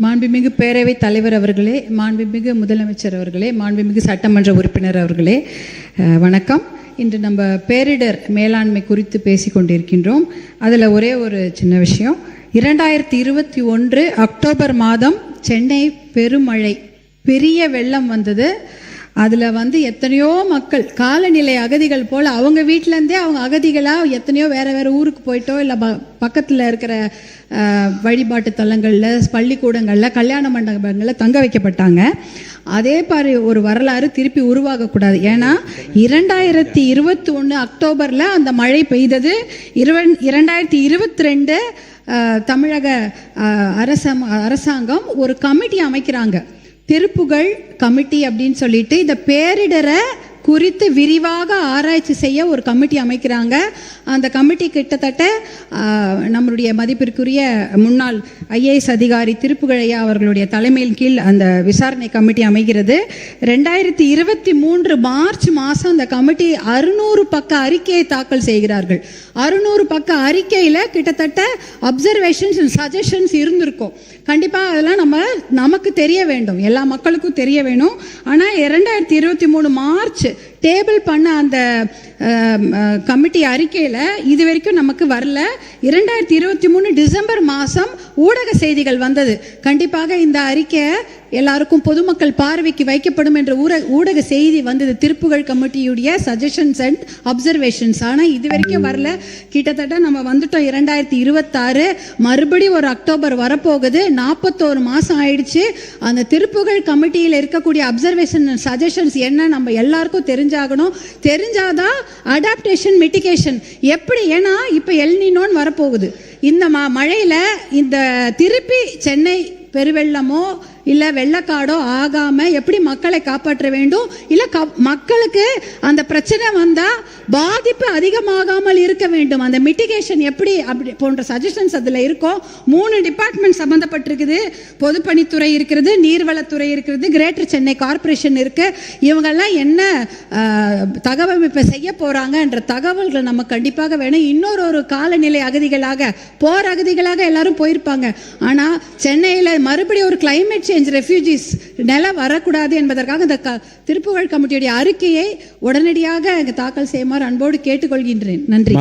மாண்புமிகு பேரவைத் தலைவர் அவர்களே, மாண்புமிகு முதலமைச்சர் அவர்களே, மாண்புமிகு சட்டமன்ற உறுப்பினர் அவர்களே, வணக்கம். இன்று நம்ம பேரிடர் மேலாண்மை குறித்து பேசி கொண்டிருக்கின்றோம். அதில் ஒரே ஒரு சின்ன விஷயம். 2021 அக்டோபர் மாதம் சென்னை பெருமழை, பெரிய வெள்ளம் வந்தது. அதில் எத்தனையோ மக்கள் காலநிலை அகதிகள் போல் அவங்க வீட்டிலேருந்தே அவங்க அகதிகளாக எத்தனையோ வேறு ஊருக்கு போயிட்டோ இல்லை பக்கத்தில் இருக்கிற வழிபாட்டு தலங்களில், பள்ளிக்கூடங்களில், கல்யாண மண்டபங்களில் தங்க வைக்கப்பட்டாங்க. அதே மாதிரி ஒரு வரலாறு திருப்பி உருவாகக்கூடாது. ஏன்னா 2021 அக்டோபரில் அந்த மழை பெய்தது. 2022 தமிழக அரசாங்கம் ஒரு கமிட்டி அமைக்கிறாங்க, திருப்புகழ் கமிட்டி அப்படின்னு சொல்லிட்டு. இந்த பேரிடரை குறித்து விரிவாக ஆராய்ச்சி செய்ய ஒரு கமிட்டி அமைக்கிறாங்க. அந்த கமிட்டி கிட்டத்தட்ட நம்மளுடைய மதிப்பிற்குரிய முன்னாள் IAS அதிகாரி திருப்புகழையா அவர்களுடைய தலைமையின் கீழ் அந்த விசாரணை கமிட்டி அமைகிறது. 2023 மார்ச் மாதம் அந்த கமிட்டி 600 பக்க அறிக்கையை தாக்கல் செய்கிறார்கள். 600 பக்க அறிக்கையில் கிட்டத்தட்ட அப்சர்வேஷன்ஸ் அண்ட் சஜஷன்ஸ் இருந்திருக்கும். கண்டிப்பாக அதெல்லாம் நமக்கு தெரிய வேண்டும், எல்லா மக்களுக்கும் தெரிய வேணும். ஆனால் 2023 மார்ச் டேபிள் பண்ண அந்த கமிட்டி அறிக்கையில் இது வரைக்கும் நமக்கு வரல. 2023 டிசம்பர் மாதம் ஊடக செய்திகள் வந்தது. கண்டிப்பாக இந்த அறிக்கை எல்லாருக்கும் பொதுமக்கள் பார்வைக்கு வைக்கப்படும் என்ற ஊடக செய்தி வந்தது, திருப்புகழ் கமிட்டியுடைய சஜஷன்ஸ் அண்ட் அப்சர்வேஷன்ஸ். ஆனால் இது வரைக்கும் வரல. கிட்டத்தட்ட நம்ம வந்துட்டோம் 2026, மறுபடியும் ஒரு அக்டோபர் வரப்போகுது. 41 மாதம் ஆயிடுச்சு. அந்த திருப்புகழ் கமிட்டியில் இருக்கக்கூடிய அப்சர்வேஷன் சஜஷன்ஸ் என்ன நம்ம எல்லாருக்கும் தெரிஞ்சாகணும். தெரிஞ்சாதான் அடாப்டேஷன் மிட்டிகேஷன் எப்படி. ஏன்னா இப்போ எல்னினோன்னு வரப்போகுது. இந்த மழையில் இந்த திருப்பி சென்னை பெருவெள்ளமோ இல்லை வெள்ளக்காடோ ஆகாமல் எப்படி மக்களை காப்பாற்ற வேண்டும், இல்லை மக்களுக்கு அந்த பிரச்சனை வந்தால் பாதிப்பு அதிகமாகாமல் இருக்க வேண்டும், அந்த மிட்டிகேஷன் எப்படி, அப்படி போன்ற சஜஷன்ஸ் அதில் இருக்கும். 3 டிபார்ட்மெண்ட் சம்மந்தப்பட்டிருக்குது. பொதுப்பணித்துறை இருக்கிறது, நீர்வளத்துறை இருக்கிறது, கிரேட்டர் சென்னை கார்பரேஷன் இருக்குது. இவங்கெல்லாம் என்ன தகவமைப்பை செய்ய போகிறாங்க என்ற தகவல்கள் நம்ம கண்டிப்பாக வேணும். இன்னொரு காலநிலை அகதிகளாக, போர் அகதிகளாக எல்லாரும் போயிருப்பாங்க. ஆனால் சென்னையில் மறுபடியும் ஒரு கிளைமேட் சேஞ்ச் ரெஃப்யூஜிஸ் நிலை வரக்கூடாது என்பதற்காக இந்த திருப்புகழ் கமிட்டியுடைய அறிக்கையை உடனடியாக தாக்கல் செய்யுமாறு அன்போடு கேட்டுக்கொள்கின்றேன். நன்றி.